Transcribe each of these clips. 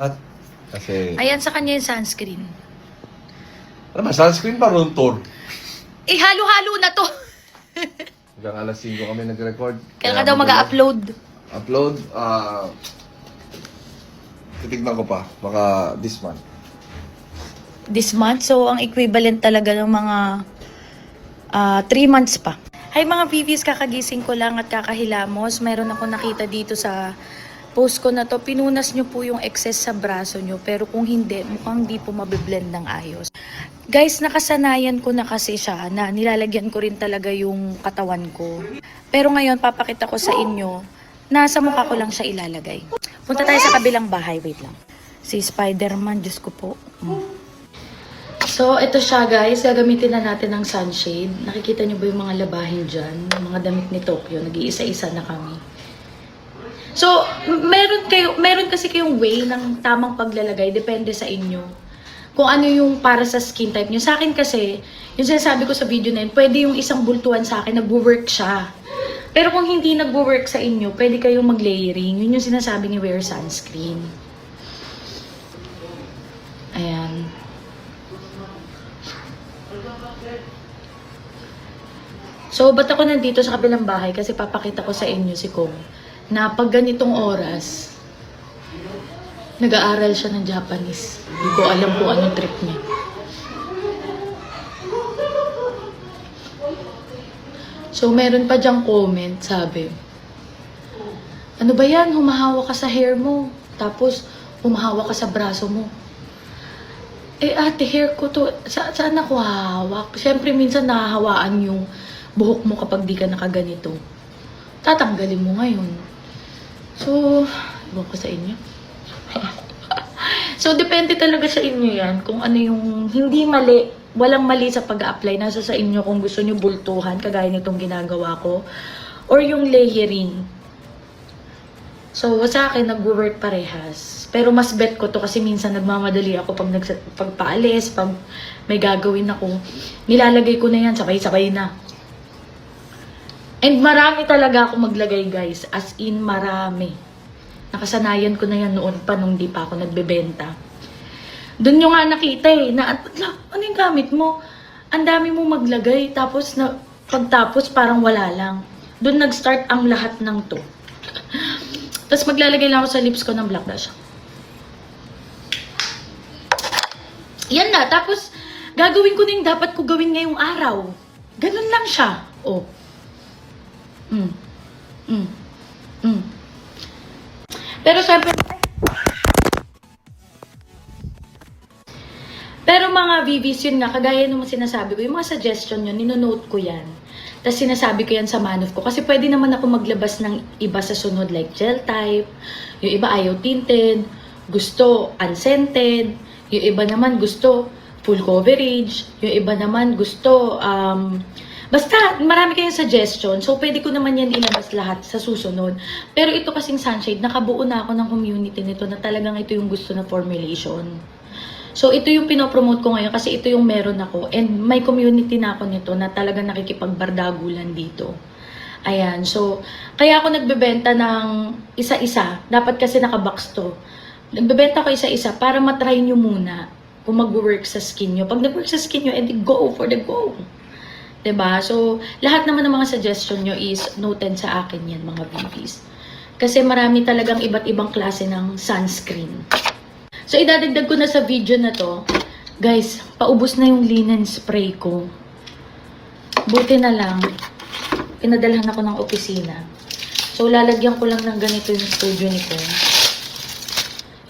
At kasi, Ayan sa kanya yung sunscreen. ano ba, sunscreen pa room tour. Eh, halo-halo na to. Hanggang alas 5 kami nag-record. Kaya ka daw mag-upload. Upload, titignan ko pa, baka this month. This month. So, ang equivalent talaga ng mga 3 months pa. Hi mga VVs, kakagising ko lang at kakahilamos. Meron ako nakita dito sa post ko na to. Pinunas nyo po yung excess sa braso nyo. Pero kung hindi, mukhang di po mabiblend ng ayos. Guys, nakasanayan ko na kasi siya na nilalagyan ko rin talaga yung katawan ko. Pero ngayon, papakita ko sa inyo, nasa mukha ko lang siya ilalagay. Punta tayo sa kabilang bahay. Wait lang. Si Spider-Man, Diyos ko po. So, ito siya guys. Gagamitin na natin ng sunshade. Nakikita nyo ba yung mga labahin dyan? Yung mga damit ni Tokyo. Nag-iisa-isa na kami. So, meron kasi kayong way ng tamang paglalagay. Depende sa inyo. Kung ano yung para sa skin type nyo. Sa akin kasi, yung sinasabi ko sa video na yun, pwede yung isang bultuhan sa akin, nagwo-work siya. Pero kung hindi nagwo-work sa inyo, pwede kayong mag-layering. Yun yung sinasabi ni wear sunscreen. Ayan. So, ba't ako nandito sa kabilang bahay? Kasi papakita ko sa inyo si Kong na pag ganitong oras, nag-aaral siya ng Japanese. Hindi ko alam kung anong trip niya. So, meron pa diyang comment, sabi, ano ba yan? Humahawa ka sa hair mo. Tapos, humahawa ka sa braso mo. Eh, ate, hair ko to. Saan ako hahawak? Siyempre, minsan nahahawaan yung buhok mo kapag di ka nakaganito. Tatanggalin mo ngayon. So, iwan ko sa inyo. So, depende talaga sa inyo yan. Kung ano yung hindi mali, walang mali sa pag-apply. Nasa sa inyo kung gusto nyo bultuhan, kagaya nitong ginagawa ko. Or yung layering. So, sa akin, nag-work parehas. Pero mas bet ko to kasi minsan nagmamadali ako pag paalis, pag may gagawin ako. Nilalagay ko na yan, sabay-sabay na. And marami talaga ako maglagay, guys. As in, marami. Nakasanayan ko na yan noon pa nung di pa ako nagbebenta. Doon nyo nga nakita na ano yung gamit mo? Ang dami mo maglagay, tapos pagtapos parang wala lang. Doon nag-start ang lahat ng to. Tapos maglalagay lang ako sa lips ko ng black blush. Yan na, tapos gagawin ko na yung dapat ko gawin ngayong araw. Ganun lang siya. Oh. Pero mga VVs yun nga, kagaya nung sinasabi ko, yung mga suggestion yun, ninonote ko yan. Tapos sinasabi ko yan sa manuf ko. Kasi pwede naman ako maglabas ng iba sa sunod, like gel type. Yung iba ayaw tinted, gusto unscented. Yung iba naman gusto full coverage. Yung iba naman gusto basta, marami kayong suggestion. So, pwede ko naman yan ilabas lahat sa susunod. Pero ito kasing sunshade, nakabuo na ako ng community nito na talagang ito yung gusto na formulation. So, ito yung pinopromote ko ngayon kasi ito yung meron ako. And may community na ako nito na talagang nakikipagbardagulan dito. Ayan. So, kaya ako nagbebenta ng isa-isa. Dapat kasi nakabox to. Nagbebenta ko isa-isa para matry nyo muna kung mag-work sa skin nyo. Pag nag-work sa skin nyo, edi go for the go. Diba? So, lahat naman ng mga suggestion nyo is noted sa akin yan, mga babies. Kasi marami talagang iba't ibang klase ng sunscreen. So, idadagdag ko na sa video na to. Guys, paubos na yung linen spray ko. Buti na lang, pinadalhan ako ng opisina. So, lalagyan ko lang ng ganito yung studio ni ko.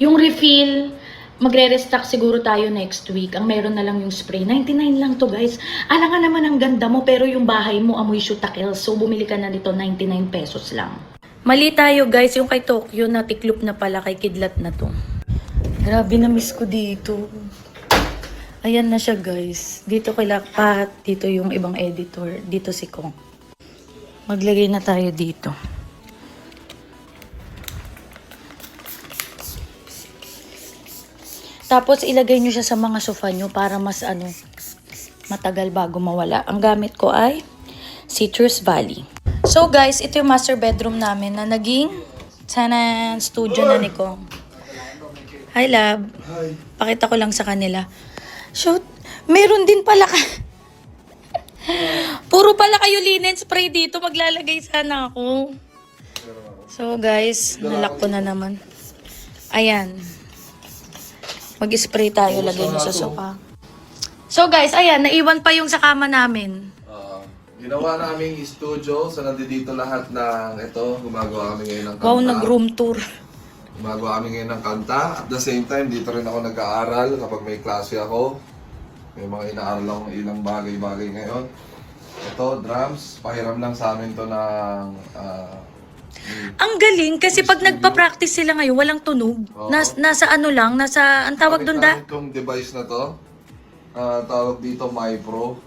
Yung refill, magre-restock siguro tayo next week. Ang meron na lang yung spray. 99 lang to, guys. Alangan naman ang ganda mo, pero yung bahay mo amoy shutakil. So, bumili ka na nito, 99 pesos lang. Mali tayo, guys. Yung kay Tokyo, natiklop na pala. Kay Kidlat na to. Grabe, na-miss ko dito. Ayan na siya, guys. Dito kay Lakpat. Dito yung ibang editor. Dito si Kong. Maglagay na tayo dito. Tapos, ilagay nyo siya sa mga sofa nyo para mas matagal bago mawala. Ang gamit ko ay Citrus Valley. So, guys, ito yung master bedroom namin na naging studio na ni Kong. Hi, love. Hi. Pakita ko lang sa kanila. Shoot, meron din pala ka. Puro pala kayo linen spray dito. Maglalagay sana ako. So, guys, nalak ko na naman. Ayan. Mag-spray tayo. Lagay nyo sa sofa. So, guys, ayan. Naiwan pa yung sa kama namin. Ginawa namin studio. So, nandito lahat ng ito. Gumagawa kami ngayon ng kanta. Wow, nag-room tour. Gumagawa kami ngayon ng kanta. At the same time, dito rin ako nag-aaral kapag may klase ako. May mga inaaral akong ilang bagay-bagay ngayon. Ito, drums. Pahiram lang sa amin to ng... Ang galing kasi pag nagpa-practice sila ngayon, walang tunog. Oo. Nasa ano lang, nasa, ang tawag doon da? Itong device na to, tawag dito MyPro.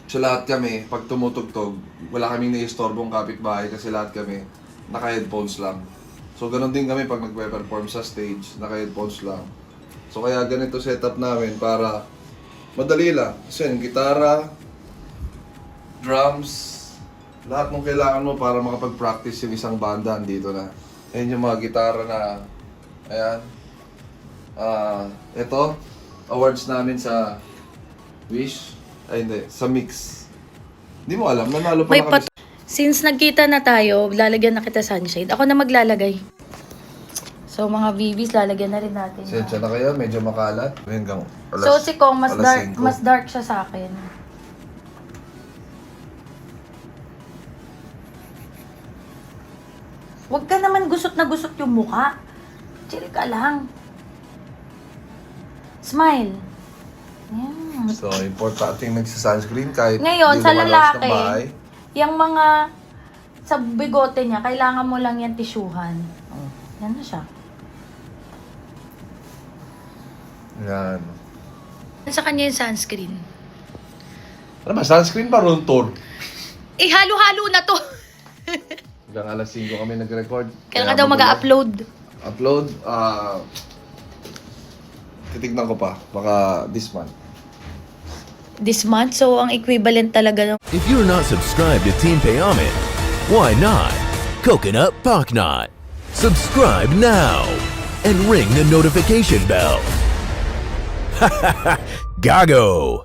So lahat kami, pag tumutugtog, wala kaming naistorbong kapitbahay kasi lahat kami naka-headphones lang. So ganun din kami pag nagpe-perform sa stage, naka-headphones lang. So kaya ganito setup namin para madali lang. Kasi yung gitara, drums, lahat ng kailangan mo para makapag-practice yung isang banda dito na. Ayan yung mga gitara na, ayan. Ito, awards namin sa Wish. Ay hindi, sa Mix. Hindi mo alam, nanalo pa May na kami. Since nagkita na tayo, lalagyan na kita sunshade. Ako na maglalagay. So, mga VVs, lalagyan na rin natin. Sensya na kayo, medyo makalat. Hanggang alas, So, si Kong, mas alas 5. dark siya sa akin. Huwag ka naman gusot na gusot yung mukha. Chill ka lang. Smile. Yan. So, importanteng nagsa-sunscreen kahit Ngayon, hindi sa lumalabas ng lalaki, bahay. yung mga sa bigote niya, kailangan mo lang yan tisyuhan. Oh, yan na siya. Yan. Sa kanya yung sunscreen. Ano ba, sunscreen ba room tour? Eh, halo-halo na to. Hanggang alas 5 kami nag-record. Kailan ka daw mag-upload? Upload, titignan ko pa. Baka this month. This month? So, ang equivalent talaga ng... If you're not subscribed to Team Payaman, why not? Coconut Pocknot. Subscribe now and ring the notification bell. Gago!